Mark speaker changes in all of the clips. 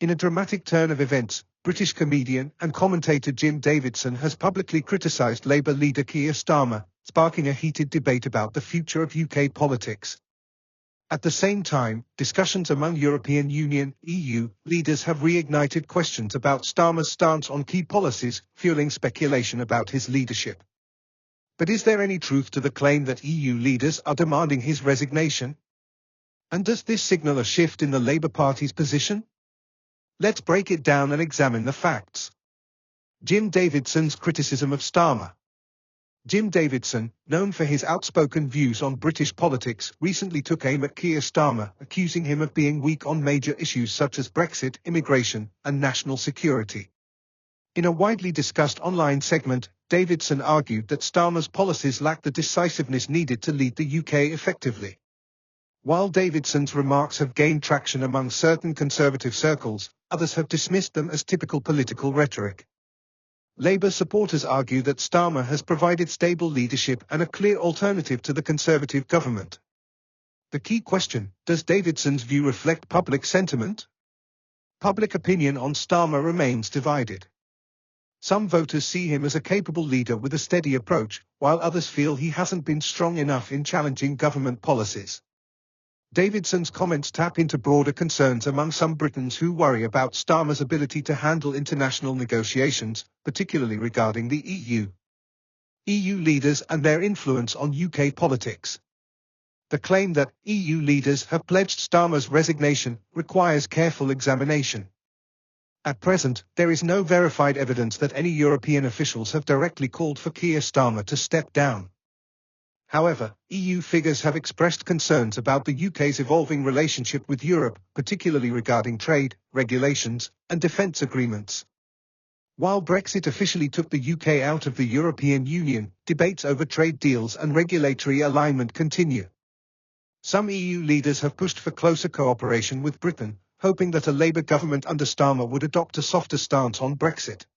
Speaker 1: In a dramatic turn of events, British comedian and commentator Jim Davidson has publicly criticised Labour leader Keir Starmer, sparking a heated debate about the future of UK politics. At the same time, discussions among European Union (EU) leaders have reignited questions about Starmer's stance on key policies, fueling speculation about his leadership. But is there any truth to the claim that EU leaders are demanding his resignation? And does this signal a shift in the Labour Party's position? Let's break it down and examine the facts. Jim Davidson's criticism of Starmer. Jim Davidson, known for his outspoken views on British politics, recently took aim at Keir Starmer, accusing him of being weak on major issues such as Brexit, immigration, and national security. In a widely discussed online segment, Davidson argued that Starmer's policies lack the decisiveness needed to lead the UK effectively. While Davidson's remarks have gained traction among certain conservative circles, others have dismissed them as typical political rhetoric. Labour supporters argue that Starmer has provided stable leadership and a clear alternative to the Conservative government. The key question: does Davidson's view reflect public sentiment? Public opinion on Starmer remains divided. Some voters see him as a capable leader with a steady approach, while others feel he hasn't been strong enough in challenging government policies. Davidson's comments tap into broader concerns among some Britons who worry about Starmer's ability to handle international negotiations, particularly regarding the EU. EU leaders and their influence on UK politics. The claim that EU leaders have pledged Starmer's resignation requires careful examination. At present, there is no verified evidence that any European officials have directly called for Keir Starmer to step down. However, EU figures have expressed concerns about the UK's evolving relationship with Europe, particularly regarding trade, regulations, and defence agreements. While Brexit officially took the UK out of the European Union, debates over trade deals and regulatory alignment continue. Some EU leaders have pushed for closer cooperation with Britain, hoping that a Labour government under Starmer would adopt a softer stance on Brexit.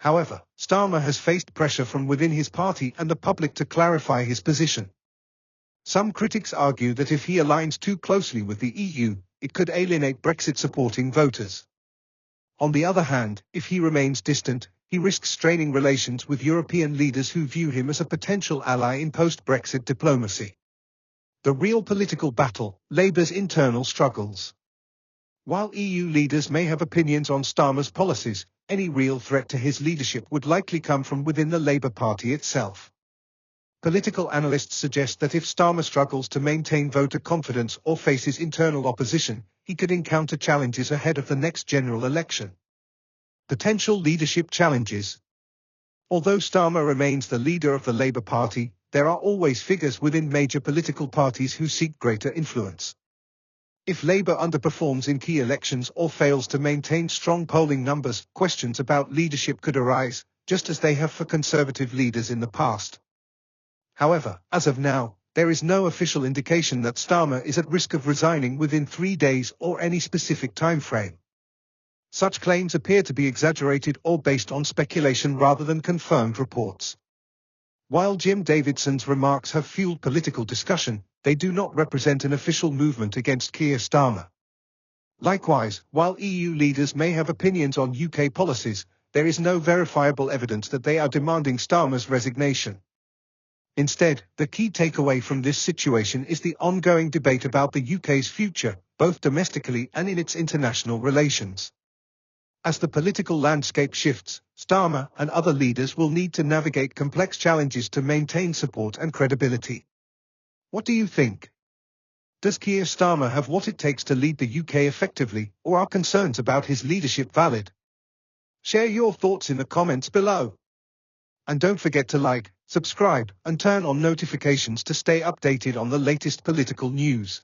Speaker 1: However, Starmer has faced pressure from within his party and the public to clarify his position. Some critics argue that if he aligns too closely with the EU, it could alienate Brexit-supporting voters. On the other hand, if he remains distant, he risks straining relations with European leaders who view him as a potential ally in post-Brexit diplomacy. The real political battle: Labour's internal struggles. While EU leaders may have opinions on Starmer's policies, any real threat to his leadership would likely come from within the Labour Party itself. Political analysts suggest that if Starmer struggles to maintain voter confidence or faces internal opposition, he could encounter challenges ahead of the next general election. Potential leadership challenges. Although Starmer remains the leader of the Labour Party, there are always figures within major political parties who seek greater influence. If Labour underperforms in key elections or fails to maintain strong polling numbers, questions about leadership could arise, just as they have for Conservative leaders in the past. However, as of now, there is no official indication that Starmer is at risk of resigning within 3 days or any specific time frame. Such claims appear to be exaggerated or based on speculation rather than confirmed reports. While Jim Davidson's remarks have fueled political discussion, they do not represent an official movement against Keir Starmer. Likewise, while EU leaders may have opinions on UK policies, there is no verifiable evidence that they are demanding Starmer's resignation. Instead, the key takeaway from this situation is the ongoing debate about the UK's future, both domestically and in its international relations. As the political landscape shifts, Starmer and other leaders will need to navigate complex challenges to maintain support and credibility. What do you think? Does Keir Starmer have what it takes to lead the UK effectively, or are concerns about his leadership valid? Share your thoughts in the comments below. And don't forget to like, subscribe, and turn on notifications to stay updated on the latest political news.